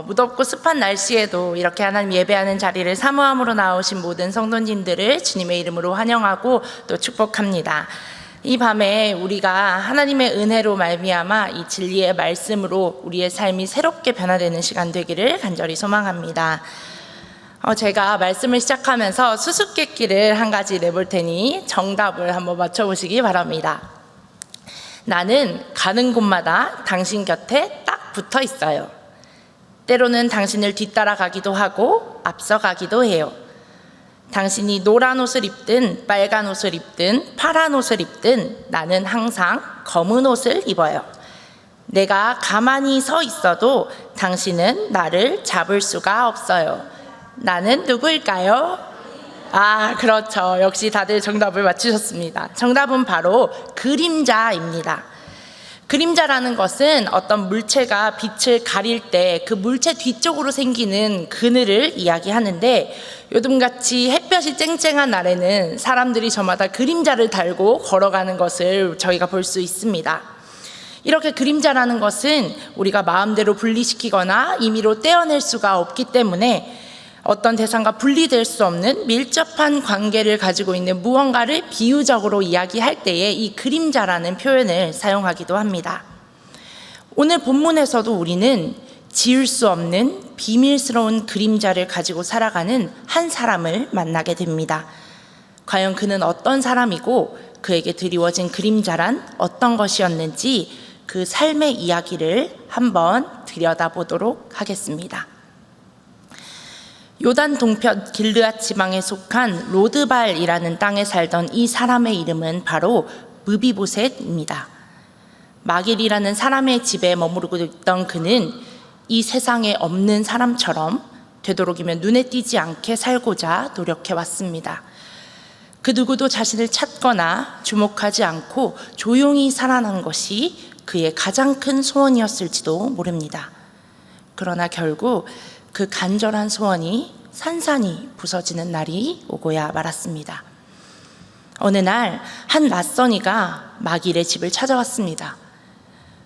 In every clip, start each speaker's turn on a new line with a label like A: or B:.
A: 무덥고 습한 날씨에도 이렇게 하나님 예배하는 자리를 사모함으로 나오신 모든 성도님들을 주님의 이름으로 환영하고 또 축복합니다. 이 밤에 우리가 하나님의 은혜로 말미암아 이 진리의 말씀으로 우리의 삶이 새롭게 변화되는 시간 되기를 간절히 소망합니다. 제가 말씀을 시작하면서 수수께끼를 한 가지 내볼 테니 정답을 한번 맞춰보시기 바랍니다. 나는 가는 곳마다 당신 곁에 딱 붙어 있어요. 때로는 당신을 뒤따라가기도 하고 앞서가기도 해요. 당신이 노란 옷을 입든 빨간 옷을 입든 파란 옷을 입든 나는 항상 검은 옷을 입어요. 내가 가만히 서 있어도 당신은 나를 잡을 수가 없어요. 나는 누구일까요? 그렇죠. 역시 다들 정답을 맞추셨습니다. 정답은 바로 그림자입니다. 그림자라는 것은 어떤 물체가 빛을 가릴 때 그 물체 뒤쪽으로 생기는 그늘을 이야기하는데, 요즘같이 햇볕이 쨍쨍한 날에는 사람들이 저마다 그림자를 달고 걸어가는 것을 저희가 볼 수 있습니다. 이렇게 그림자라는 것은 우리가 마음대로 분리시키거나 임의로 떼어낼 수가 없기 때문에 어떤 대상과 분리될 수 없는 밀접한 관계를 가지고 있는 무언가를 비유적으로 이야기할 때에 이 그림자라는 표현을 사용하기도 합니다. 오늘 본문에서도 우리는 지울 수 없는 비밀스러운 그림자를 가지고 살아가는 한 사람을 만나게 됩니다. 과연 그는 어떤 사람이고 그에게 드리워진 그림자란 어떤 것이었는지 그 삶의 이야기를 한번 들여다보도록 하겠습니다. 요단 동편 길르앗 지방에 속한 로드발이라는 땅에 살던 이 사람의 이름은 바로 므비보셋입니다. 마길이라는 사람의 집에 머무르고 있던 그는 이 세상에 없는 사람처럼 되도록이면 눈에 띄지 않게 살고자 노력해왔습니다. 그 누구도 자신을 찾거나 주목하지 않고 조용히 살아난 것이 그의 가장 큰 소원이었을지도 모릅니다. 그러나 결국 그 간절한 소원이 산산이 부서지는 날이 오고야 말았습니다. 어느 날 한 낯선이가 마길의 집을 찾아왔습니다.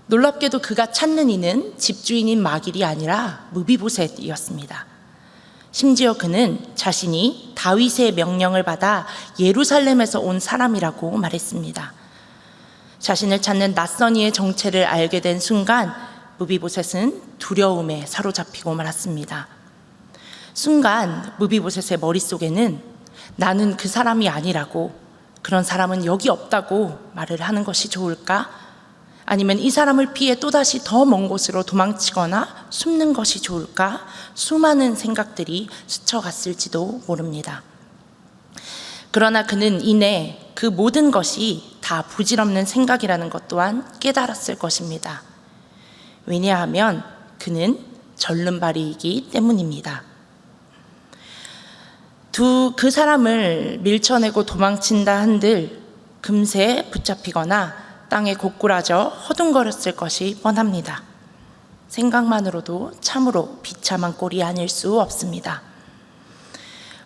A: 놀랍게도 그가 찾는 이는 집주인인 마길이 아니라 므비보셋이었습니다. 심지어 그는 자신이 다윗의 명령을 받아 예루살렘에서 온 사람이라고 말했습니다. 자신을 찾는 낯선이의 정체를 알게 된 순간 므비보셋은 두려움에 사로잡히고 말았습니다. 순간 므비보셋의 머릿속에는 나는 그 사람이 아니라고, 그런 사람은 여기 없다고 말을 하는 것이 좋을까? 아니면 이 사람을 피해 또다시 더 먼 곳으로 도망치거나 숨는 것이 좋을까? 수많은 생각들이 스쳐갔을지도 모릅니다. 그러나 그는 이내 그 모든 것이 다 부질없는 생각이라는 것 또한 깨달았을 것입니다. 왜냐하면 그는 절름발이이기 때문입니다. 그 사람을 밀쳐내고 도망친다 한들 금세 붙잡히거나 땅에 고꾸라져 허둥거렸을 것이 뻔합니다. 생각만으로도 참으로 비참한 꼴이 아닐 수 없습니다.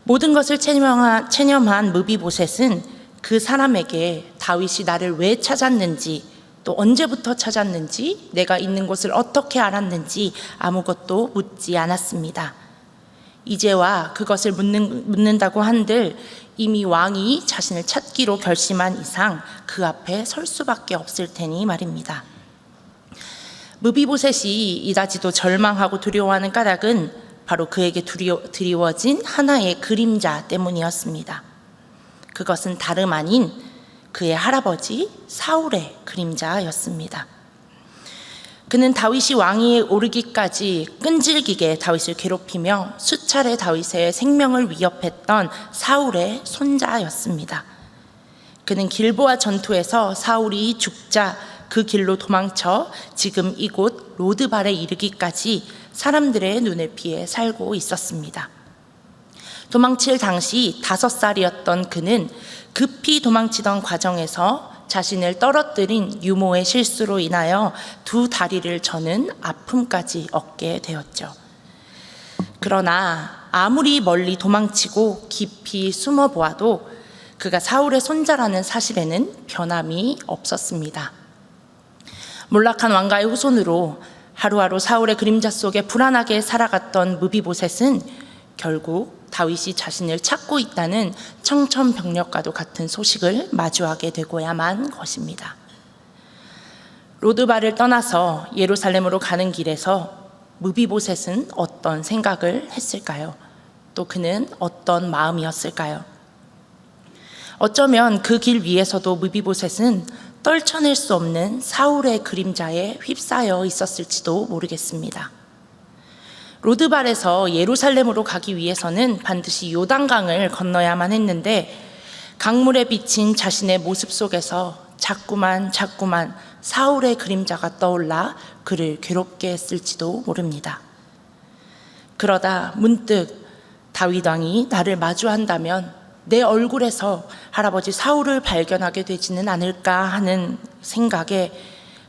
A: 모든 것을 체념한 므비보셋은 그 사람에게 다윗이 나를 왜 찾았는지, 또 언제부터 찾았는지, 내가 있는 곳을 어떻게 알았는지 아무것도 묻지 않았습니다. 이제와 그것을 묻는다고 한들 이미 왕이 자신을 찾기로 결심한 이상 그 앞에 설 수밖에 없을 테니 말입니다. 므비보셋이 이다지도 절망하고 두려워하는 까닭은 바로 그에게 드리워진 하나의 그림자 때문이었습니다. 그것은 다름 아닌 그의 할아버지 사울의 그림자였습니다. 그는 다윗이 왕위에 오르기까지 끈질기게 다윗을 괴롭히며 수차례 다윗의 생명을 위협했던 사울의 손자였습니다. 그는 길보아 전투에서 사울이 죽자 그 길로 도망쳐 지금 이곳 로드발에 이르기까지 사람들의 눈에 피해 살고 있었습니다. 도망칠 당시 5살이었던 그는 급히 도망치던 과정에서 자신을 떨어뜨린 유모의 실수로 인하여 2 다리를 저는 아픔까지 얻게 되었죠. 그러나 아무리 멀리 도망치고 깊이 숨어 보아도 그가 사울의 손자라는 사실에는 변함이 없었습니다. 몰락한 왕가의 후손으로 하루하루 사울의 그림자 속에 불안하게 살아갔던 무비보셋은 결국 다윗이 자신을 찾고 있다는 청천벽력과도 같은 소식을 마주하게 되고야만 것입니다. 로드바를 떠나서 예루살렘으로 가는 길에서 무비보셋은 어떤 생각을 했을까요? 또 그는 어떤 마음이었을까요? 어쩌면 그 길 위에서도 무비보셋은 떨쳐낼 수 없는 사울의 그림자에 휩싸여 있었을지도 모르겠습니다. 로드발에서 예루살렘으로 가기 위해서는 반드시 요단강을 건너야만 했는데 강물에 비친 자신의 모습 속에서 자꾸만 사울의 그림자가 떠올라 그를 괴롭게 했을지도 모릅니다. 그러다 문득 다윗 왕이 나를 마주한다면 내 얼굴에서 할아버지 사울을 발견하게 되지는 않을까 하는 생각에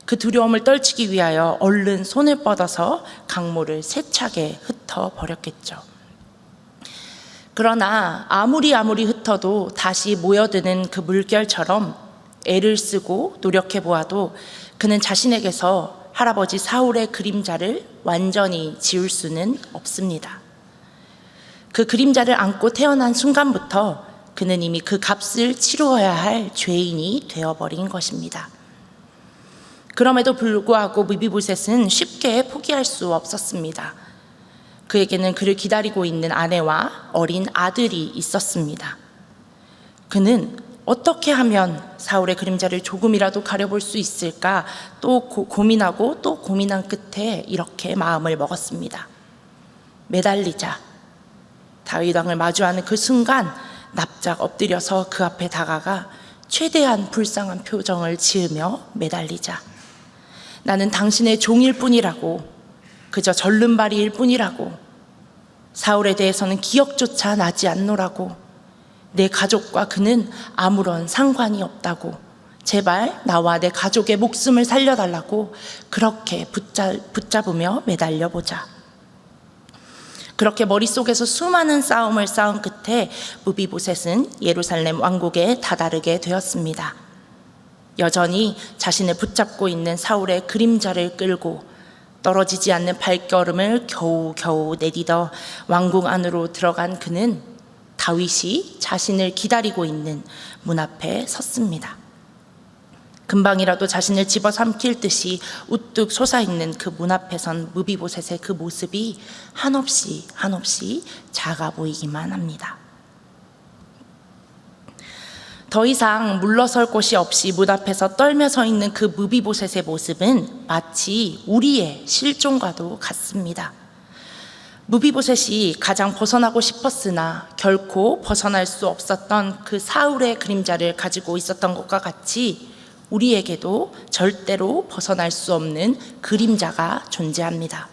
A: 그 두려움을 떨치기 위하여 얼른 손을 뻗어서 강물을 세차게 흩어버렸겠죠. 그러나 아무리 흩어도 다시 모여드는 그 물결처럼 애를 쓰고 노력해 보아도 그는 자신에게서 할아버지 사울의 그림자를 완전히 지울 수는 없습니다. 그 그림자를 안고 태어난 순간부터 그는 이미 그 값을 치루어야 할 죄인이 되어버린 것입니다. 그럼에도 불구하고 무비보셋은 쉽게 포기할 수 없었습니다. 그에게는 그를 기다리고 있는 아내와 어린 아들이 있었습니다. 그는 어떻게 하면 사울의 그림자를 조금이라도 가려볼 수 있을까 또 고민하고 또 고민한 끝에 이렇게 마음을 먹었습니다. 매달리자. 다윗 왕을 마주하는 그 순간 납작 엎드려서 그 앞에 다가가 최대한 불쌍한 표정을 지으며 매달리자. 나는 당신의 종일 뿐이라고, 그저 절름발이일 뿐이라고, 사울에 대해서는 기억조차 나지 않노라고, 내 가족과 그는 아무런 상관이 없다고, 제발 나와 내 가족의 목숨을 살려달라고 그렇게 붙잡으며 매달려보자. 그렇게 머릿속에서 수많은 싸움을 싸운 끝에 무비보셋은 예루살렘 왕국에 다다르게 되었습니다. 여전히 자신을 붙잡고 있는 사울의 그림자를 끌고 떨어지지 않는 발걸음을 겨우 내딛어 왕궁 안으로 들어간 그는 다윗이 자신을 기다리고 있는 문 앞에 섰습니다. 금방이라도 자신을 집어삼킬 듯이 우뚝 솟아있는 그 문 앞에 선 무비보셋의 그 모습이 한없이 작아 보이기만 합니다. 더 이상 물러설 곳이 없이 문 앞에서 떨며 서 있는 그 무비보셋의 모습은 마치 우리의 실종과도 같습니다. 무비보셋이 가장 벗어나고 싶었으나 결코 벗어날 수 없었던 그 사울의 그림자를 가지고 있었던 것과 같이 우리에게도 절대로 벗어날 수 없는 그림자가 존재합니다.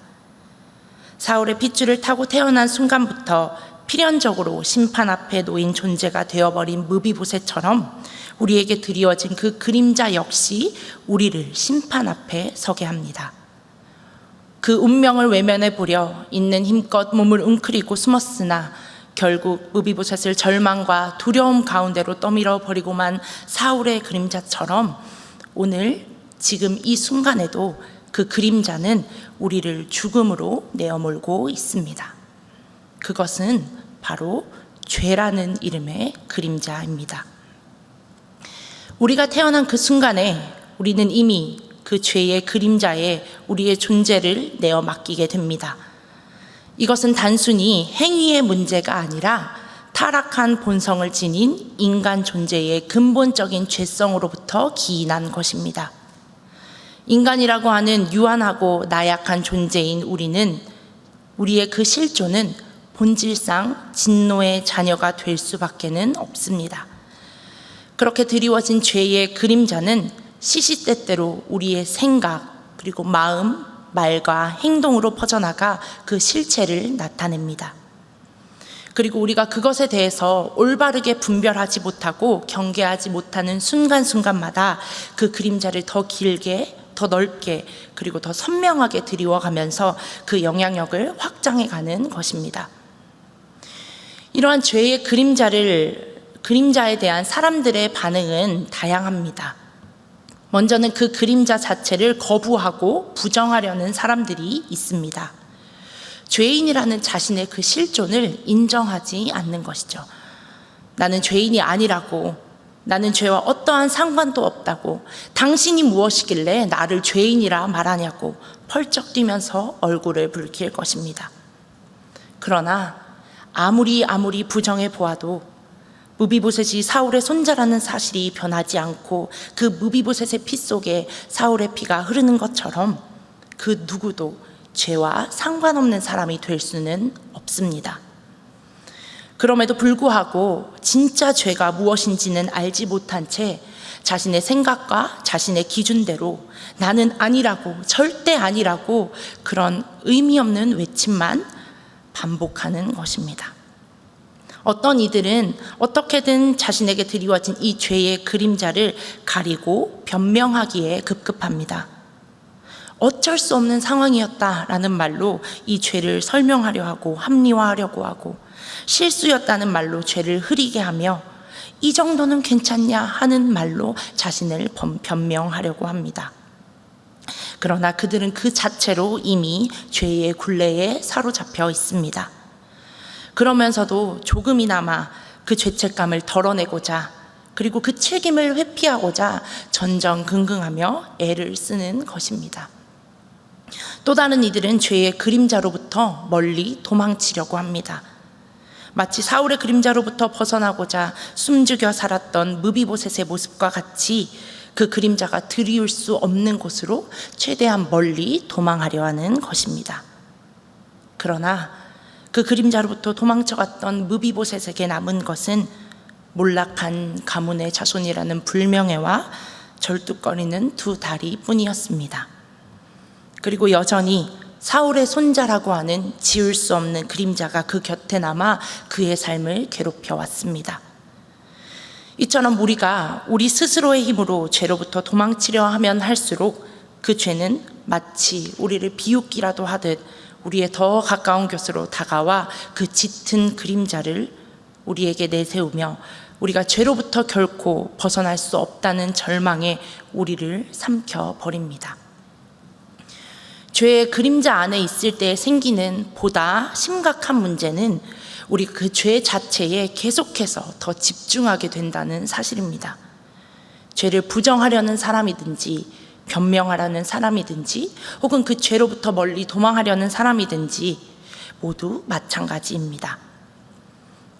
A: 사울의 핏줄을 타고 태어난 순간부터 필연적으로 심판 앞에 놓인 존재가 되어버린 무비보셋처럼 우리에게 드리워진 그 그림자 역시 우리를 심판 앞에 서게 합니다. 그 운명을 외면해 보려 있는 힘껏 몸을 웅크리고 숨었으나 결국 무비보셋을 절망과 두려움 가운데로 떠밀어 버리고만 사울의 그림자처럼 오늘 지금 이 순간에도 그 그림자는 우리를 죽음으로 내어몰고 있습니다. 그것은 바로 죄라는 이름의 그림자입니다. 우리가 태어난 그 순간에 우리는 이미 그 죄의 그림자에 우리의 존재를 내어 맡기게 됩니다. 이것은 단순히 행위의 문제가 아니라 타락한 본성을 지닌 인간 존재의 근본적인 죄성으로부터 기인한 것입니다. 인간이라고 하는 유한하고 나약한 존재인 우리의 그 실존은 본질상 진노의 자녀가 될 수밖에는 없습니다. 그렇게 드리워진 죄의 그림자는 시시때때로 우리의 생각 그리고 마음, 말과 행동으로 퍼져나가 그 실체를 나타냅니다. 그리고 우리가 그것에 대해서 올바르게 분별하지 못하고 경계하지 못하는 순간순간마다 그 그림자를 더 길게, 더 넓게, 그리고 더 선명하게 드리워가면서 그 영향력을 확장해가는 것입니다. 이러한 죄의 그림자에 대한 사람들의 반응은 다양합니다. 먼저는 그 그림자 자체를 거부하고 부정하려는 사람들이 있습니다. 죄인이라는 자신의 그 실존을 인정하지 않는 것이죠. 나는 죄인이 아니라고, 나는 죄와 어떠한 상관도 없다고, 당신이 무엇이길래 나를 죄인이라 말하냐고 펄쩍 뛰면서 얼굴을 붉힐 것입니다. 그러나 아무리 부정해 보아도 무비보셋이 사울의 손자라는 사실이 변하지 않고 그 무비보셋의 피 속에 사울의 피가 흐르는 것처럼 그 누구도 죄와 상관없는 사람이 될 수는 없습니다. 그럼에도 불구하고 진짜 죄가 무엇인지는 알지 못한 채 자신의 생각과 자신의 기준대로 나는 아니라고, 절대 아니라고 그런 의미 없는 외침만 반복하는 것입니다. 어떤 이들은 어떻게든 자신에게 드리워진 이 죄의 그림자를 가리고 변명하기에 급급합니다. 어쩔 수 없는 상황이었다라는 말로 이 죄를 설명하려 하고 합리화하려고 하고, 실수였다는 말로 죄를 흐리게 하며 이 정도는 괜찮냐 하는 말로 자신을 변명하려고 합니다. 그러나 그들은 그 자체로 이미 죄의 굴레에 사로잡혀 있습니다. 그러면서도 조금이나마 그 죄책감을 덜어내고자, 그리고 그 책임을 회피하고자 전전긍긍하며 애를 쓰는 것입니다. 또 다른 이들은 죄의 그림자로부터 멀리 도망치려고 합니다. 마치 사울의 그림자로부터 벗어나고자 숨죽여 살았던 무비보셋의 모습과 같이 그 그림자가 드리울 수 없는 곳으로 최대한 멀리 도망하려 하는 것입니다. 그러나 그 그림자로부터 도망쳐갔던 무비보셋에게 남은 것은 몰락한 가문의 자손이라는 불명예와 절뚝거리는 두 다리 뿐이었습니다. 그리고 여전히 사울의 손자라고 하는 지울 수 없는 그림자가 그 곁에 남아 그의 삶을 괴롭혀 왔습니다. 이처럼 우리가 우리 스스로의 힘으로 죄로부터 도망치려 하면 할수록 그 죄는 마치 우리를 비웃기라도 하듯 우리의 더 가까운 곳으로 다가와 그 짙은 그림자를 우리에게 내세우며 우리가 죄로부터 결코 벗어날 수 없다는 절망에 우리를 삼켜버립니다. 죄의 그림자 안에 있을 때 생기는 보다 심각한 문제는 우리 그 죄 자체에 계속해서 더 집중하게 된다는 사실입니다. 죄를 부정하려는 사람이든지 변명하려는 사람이든지 혹은 그 죄로부터 멀리 도망하려는 사람이든지 모두 마찬가지입니다.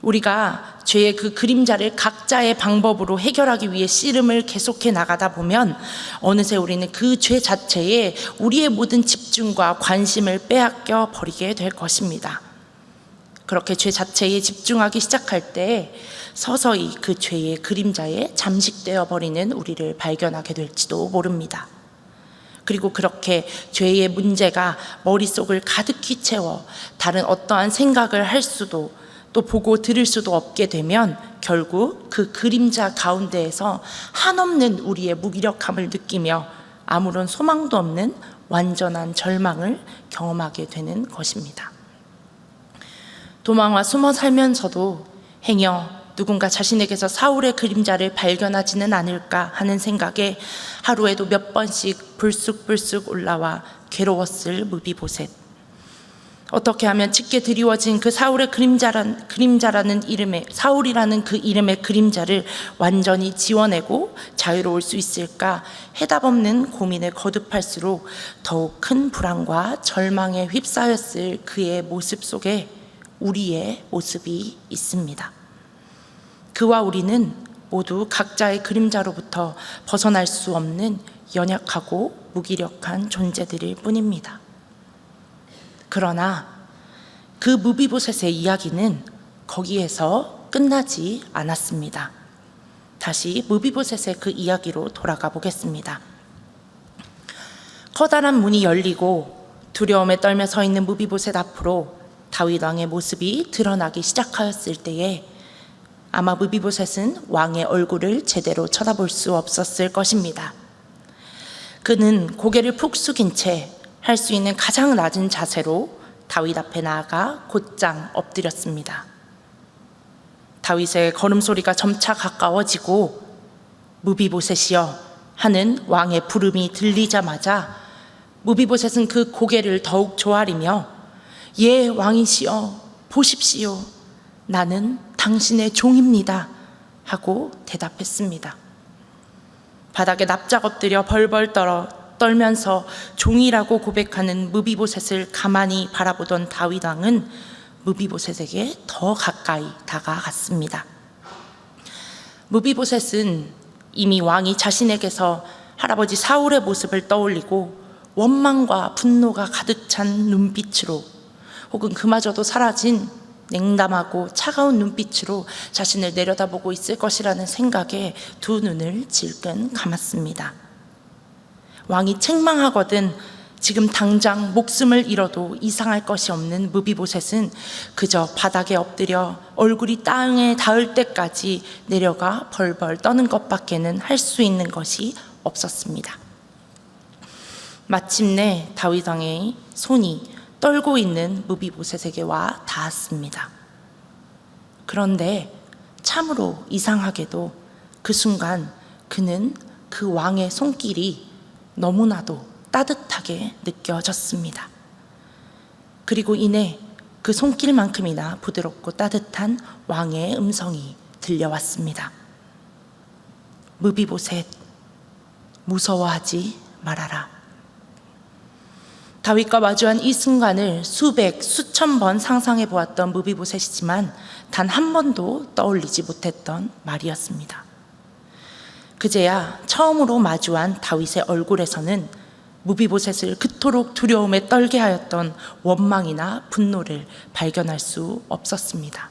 A: 우리가 죄의 그 그림자를 각자의 방법으로 해결하기 위해 씨름을 계속해 나가다 보면 어느새 우리는 그 죄 자체에 우리의 모든 집중과 관심을 빼앗겨 버리게 될 것입니다. 그렇게 죄 자체에 집중하기 시작할 때 서서히 그 죄의 그림자에 잠식되어 버리는 우리를 발견하게 될지도 모릅니다. 그리고 그렇게 죄의 문제가 머릿속을 가득히 채워 다른 어떠한 생각을 할 수도 또 보고 들을 수도 없게 되면 결국 그 그림자 가운데에서 한없는 우리의 무기력함을 느끼며 아무런 소망도 없는 완전한 절망을 경험하게 되는 것입니다. 도망와 숨어 살면서도 행여 누군가 자신에게서 사울의 그림자를 발견하지는 않을까 하는 생각에 하루에도 몇 번씩 불쑥불쑥 올라와 괴로웠을 무비보셋. 어떻게 하면 짙게 드리워진 그 사울의 그림자라는 이름의, 사울이라는 그 이름의 그림자를 완전히 지워내고 자유로울 수 있을까 해답 없는 고민에 거듭할수록 더욱 큰 불안과 절망에 휩싸였을 그의 모습 속에 우리의 모습이 있습니다. 그와 우리는 모두 각자의 그림자로부터 벗어날 수 없는 연약하고 무기력한 존재들일 뿐입니다. 그러나 그 무비보셋의 이야기는 거기에서 끝나지 않았습니다. 다시 무비보셋의 그 이야기로 돌아가 보겠습니다. 커다란 문이 열리고 두려움에 떨며 서 있는 무비보셋 앞으로 다윗 왕의 모습이 드러나기 시작하였을 때에 아마 무비보셋은 왕의 얼굴을 제대로 쳐다볼 수 없었을 것입니다. 그는 고개를 푹 숙인 채 할 수 있는 가장 낮은 자세로 다윗 앞에 나아가 곧장 엎드렸습니다. 다윗의 걸음소리가 점차 가까워지고 무비보셋이여 하는 왕의 부름이 들리자마자 무비보셋은 그 고개를 더욱 조아리며 예, 왕이시여 보십시오. 나는 당신의 종입니다. 하고 대답했습니다. 바닥에 납작 엎드려 벌벌 떨면서 종이라고 고백하는 무비보셋을 가만히 바라보던 다윗 왕은 무비보셋에게 더 가까이 다가갔습니다. 무비보셋은 이미 왕이 자신에게서 할아버지 사울의 모습을 떠올리고 원망과 분노가 가득 찬 눈빛으로 혹은 그마저도 사라진 냉담하고 차가운 눈빛으로 자신을 내려다보고 있을 것이라는 생각에 두 눈을 질끈 감았습니다. 왕이 책망하거든 지금 당장 목숨을 잃어도 이상할 것이 없는 무비보셋은 그저 바닥에 엎드려 얼굴이 땅에 닿을 때까지 내려가 벌벌 떠는 것밖에는 할 수 있는 것이 없었습니다. 마침내 다윗 왕의 손이 떨고 있는 무비보셋에게 와 닿았습니다. 그런데 참으로 이상하게도 그 순간 그는 그 왕의 손길이 너무나도 따뜻하게 느껴졌습니다. 그리고 이내 그 손길만큼이나 부드럽고 따뜻한 왕의 음성이 들려왔습니다. 무비보셋, 무서워하지 말아라. 다윗과 마주한 이 순간을 수백, 수천 번 상상해 보았던 무비보셋이지만 단 한 번도 떠올리지 못했던 말이었습니다. 그제야 처음으로 마주한 다윗의 얼굴에서는 무비보셋을 그토록 두려움에 떨게 하였던 원망이나 분노를 발견할 수 없었습니다.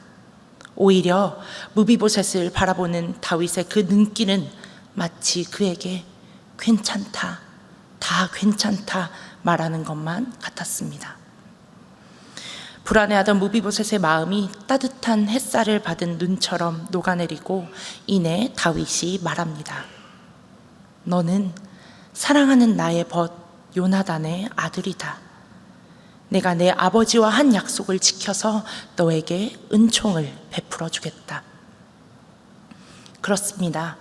A: 오히려 무비보셋을 바라보는 다윗의 그 눈길은 마치 그에게 괜찮다, 다 괜찮다 말하는 것만 같았습니다. 불안해하던 무비보셋의 마음이 따뜻한 햇살을 받은 눈처럼 녹아내리고 이내 다윗이 말합니다. 너는 사랑하는 나의 벗 요나단의 아들이다. 내가 내 아버지와 한 약속을 지켜서 너에게 은총을 베풀어 주겠다. 그렇습니다.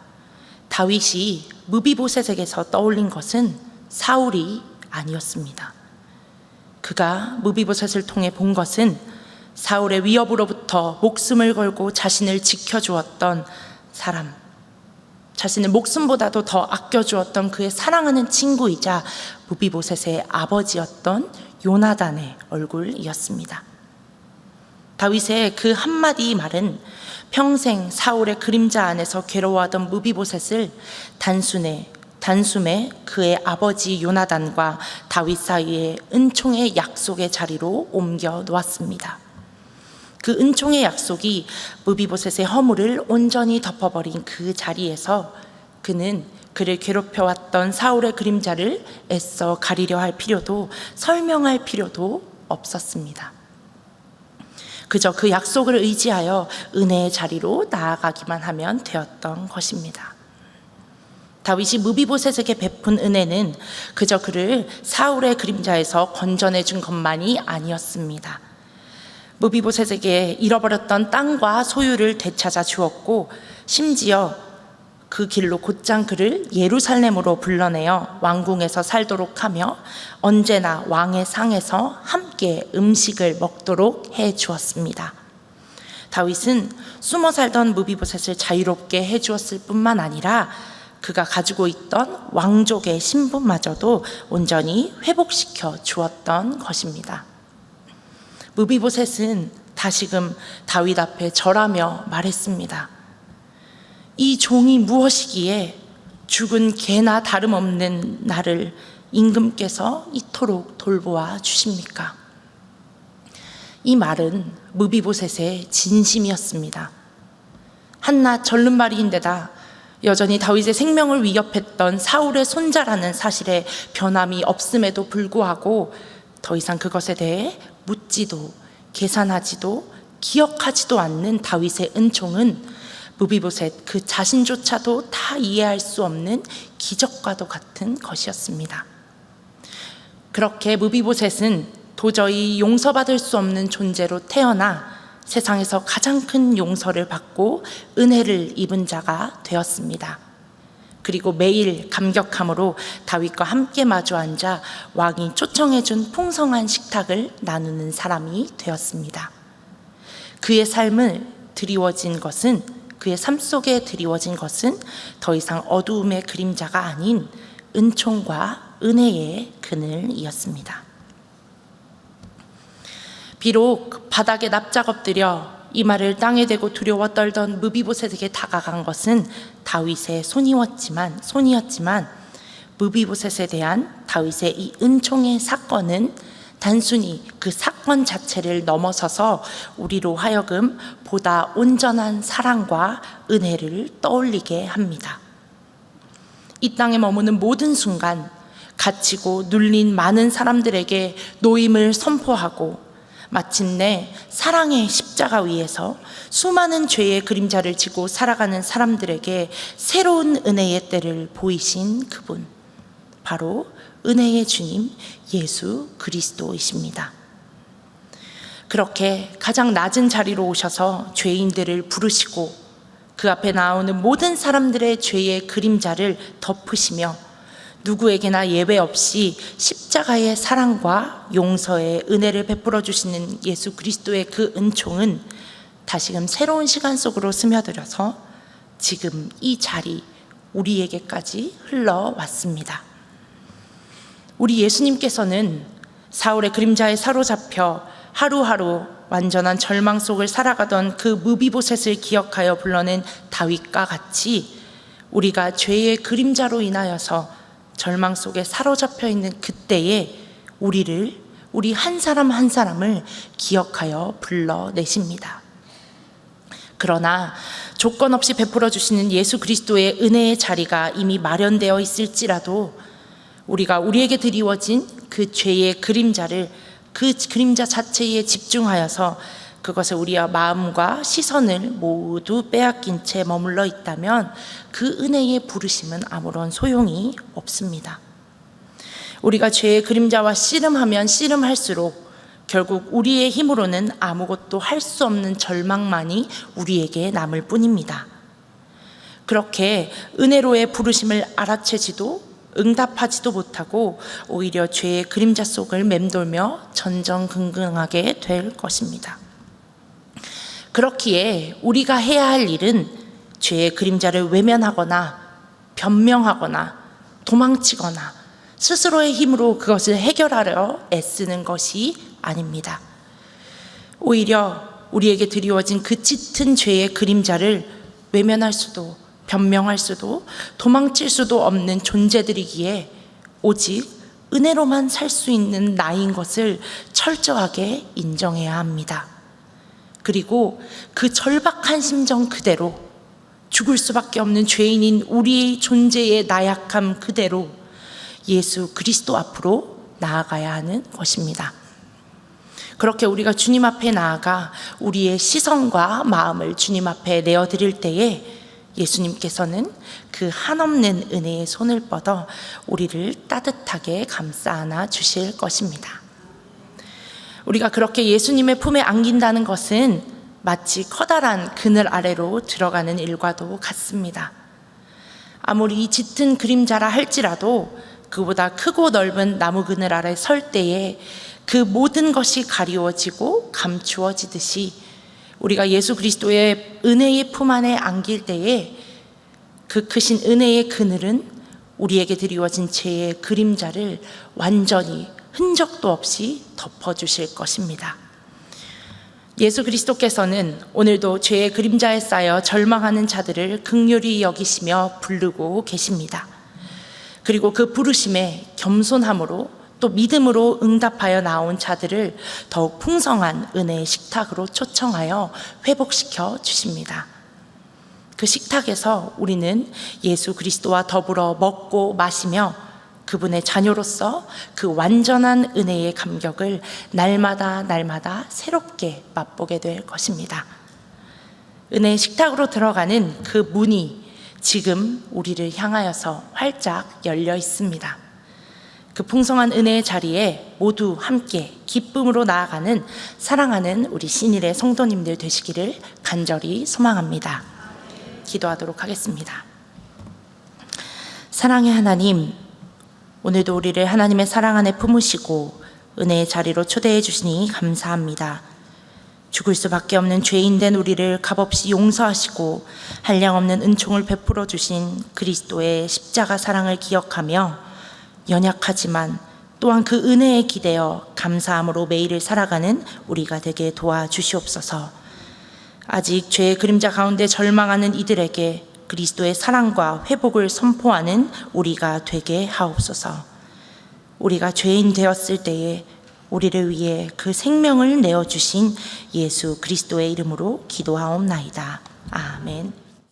A: 다윗이 무비보셋에게서 떠올린 것은 사울이 아니었습니다. 그가 무비보셋을 통해 본 것은 사울의 위협으로부터 목숨을 걸고 자신을 지켜주었던 사람, 자신을 목숨보다도 더 아껴주었던 그의 사랑하는 친구이자 무비보셋의 아버지였던 요나단의 얼굴이었습니다. 다윗의 그 한마디 말은 평생 사울의 그림자 안에서 괴로워하던 무비보셋을 단숨에 그의 아버지 요나단과 다윗 사이의 은총의 약속의 자리로 옮겨 놓았습니다. 그 은총의 약속이 무비보셋의 허물을 온전히 덮어버린 그 자리에서 그는 그를 괴롭혀왔던 사울의 그림자를 애써 가리려 할 필요도 설명할 필요도 없었습니다. 그저 그 약속을 의지하여 은혜의 자리로 나아가기만 하면 되었던 것입니다. 다윗이 무비보셋에게 베푼 은혜는 그저 그를 사울의 그림자에서 건져내 준 것만이 아니었습니다. 무비보셋에게 잃어버렸던 땅과 소유를 되찾아 주었고 심지어 그 길로 곧장 그를 예루살렘으로 불러내어 왕궁에서 살도록 하며 언제나 왕의 상에서 함께 음식을 먹도록 해 주었습니다. 다윗은 숨어 살던 무비보셋을 자유롭게 해 주었을 뿐만 아니라 그가 가지고 있던 왕족의 신분마저도 온전히 회복시켜 주었던 것입니다. 무비보셋은 다시금 다윗 앞에 절하며 말했습니다. 이 종이 무엇이기에 죽은 개나 다름없는 나를 임금께서 이토록 돌보아 주십니까? 이 말은 무비보셋의 진심이었습니다. 한낱 절름발이인데다 여전히 다윗의 생명을 위협했던 사울의 손자라는 사실에 변함이 없음에도 불구하고 더 이상 그것에 대해 묻지도 계산하지도 기억하지도 않는 다윗의 은총은 무비보셋 그 자신조차도 다 이해할 수 없는 기적과도 같은 것이었습니다. 그렇게 무비보셋은 도저히 용서받을 수 없는 존재로 태어나 세상에서 가장 큰 용서를 받고 은혜를 입은 자가 되었습니다. 그리고 매일 감격함으로 다윗과 함께 마주 앉아 왕이 초청해준 풍성한 식탁을 나누는 사람이 되었습니다. 그의 삶을 드리워진 것은, 그의 삶 속에 드리워진 것은 더 이상 어두움의 그림자가 아닌 은총과 은혜의 그늘이었습니다. 비록 바닥에 납작 엎드려 이마를 땅에 대고 두려워 떨던 무비보셋에게 다가간 것은 다윗의 손이었지만 무비보셋에 대한 다윗의 이 은총의 사건은 단순히 그 사건 자체를 넘어서서 우리로 하여금 보다 온전한 사랑과 은혜를 떠올리게 합니다. 이 땅에 머무는 모든 순간 갇히고 눌린 많은 사람들에게 노임을 선포하고 마침내 사랑의 십자가 위에서 수많은 죄의 그림자를 지고 살아가는 사람들에게 새로운 은혜의 때를 보이신 그분, 바로 은혜의 주님 예수 그리스도이십니다. 그렇게 가장 낮은 자리로 오셔서 죄인들을 부르시고 그 앞에 나오는 모든 사람들의 죄의 그림자를 덮으시며 누구에게나 예외 없이 십자가의 사랑과 용서의 은혜를 베풀어 주시는 예수 그리스도의 그 은총은 다시금 새로운 시간 속으로 스며들어서 지금 이 자리 우리에게까지 흘러왔습니다. 우리 예수님께서는 사울의 그림자에 사로잡혀 하루하루 완전한 절망 속을 살아가던 그 무비보셋을 기억하여 불러낸 다윗과 같이 우리가 죄의 그림자로 인하여서 절망 속에 사로잡혀 있는 그때에 우리 한 사람 한 사람을 기억하여 불러내십니다. 그러나 조건 없이 베풀어 주시는 예수 그리스도의 은혜의 자리가 이미 마련되어 있을지라도 우리가 우리에게 드리워진 그 죄의 그림자를, 그 그림자 자체에 집중하여서 그것을 우리의 마음과 시선을 모두 빼앗긴 채 머물러 있다면 그 은혜의 부르심은 아무런 소용이 없습니다. 우리가 죄의 그림자와 씨름하면 씨름할수록 결국 우리의 힘으로는 아무것도 할 수 없는 절망만이 우리에게 남을 뿐입니다. 그렇게 은혜로의 부르심을 알아채지도 응답하지도 못하고 오히려 죄의 그림자 속을 맴돌며 전전긍긍하게 될 것입니다. 그렇기에 우리가 해야 할 일은 죄의 그림자를 외면하거나 변명하거나 도망치거나 스스로의 힘으로 그것을 해결하려 애쓰는 것이 아닙니다. 오히려 우리에게 드리워진 그 짙은 죄의 그림자를 외면할 수도 변명할 수도 도망칠 수도 없는 존재들이기에 오직 은혜로만 살 수 있는 나인 것을 철저하게 인정해야 합니다. 그리고 그 절박한 심정 그대로, 죽을 수밖에 없는 죄인인 우리의 존재의 나약함 그대로 예수 그리스도 앞으로 나아가야 하는 것입니다. 그렇게 우리가 주님 앞에 나아가 우리의 시선과 마음을 주님 앞에 내어드릴 때에 예수님께서는 그 한없는 은혜의 손을 뻗어 우리를 따뜻하게 감싸 안아 주실 것입니다. 우리가 그렇게 예수님의 품에 안긴다는 것은 마치 커다란 그늘 아래로 들어가는 일과도 같습니다. 아무리 짙은 그림자라 할지라도 그보다 크고 넓은 나무 그늘 아래 설 때에 그 모든 것이 가리워지고 감추어지듯이 우리가 예수 그리스도의 은혜의 품 안에 안길 때에 그 크신 은혜의 그늘은 우리에게 드리워진 죄의 그림자를 완전히 흔적도 없이 덮어주실 것입니다. 예수 그리스도께서는 오늘도 죄의 그림자에 쌓여 절망하는 자들을 긍휼히 여기시며 부르고 계십니다. 그리고 그 부르심에 겸손함으로 또 믿음으로 응답하여 나온 자들을 더욱 풍성한 은혜의 식탁으로 초청하여 회복시켜 주십니다. 그 식탁에서 우리는 예수 그리스도와 더불어 먹고 마시며 그분의 자녀로서 그 완전한 은혜의 감격을 날마다 새롭게 맛보게 될 것입니다. 은혜의 식탁으로 들어가는 그 문이 지금 우리를 향하여서 활짝 열려 있습니다. 그 풍성한 은혜의 자리에 모두 함께 기쁨으로 나아가는 사랑하는 우리 신일의 성도님들 되시기를 간절히 소망합니다. 기도하도록 하겠습니다. 사랑의 하나님, 오늘도 우리를 하나님의 사랑 안에 품으시고 은혜의 자리로 초대해 주시니 감사합니다. 죽을 수밖에 없는 죄인된 우리를 값없이 용서하시고 한량없는 은총을 베풀어 주신 그리스도의 십자가 사랑을 기억하며 연약하지만 또한 그 은혜에 기대어 감사함으로 매일을 살아가는 우리가 되게 도와주시옵소서. 아직 죄의 그림자 가운데 절망하는 이들에게 그리스도의 사랑과 회복을 선포하는 우리가 되게 하옵소서. 우리가 죄인 되었을 때에 우리를 위해 그 생명을 내어주신 예수 그리스도의 이름으로 기도하옵나이다. 아멘.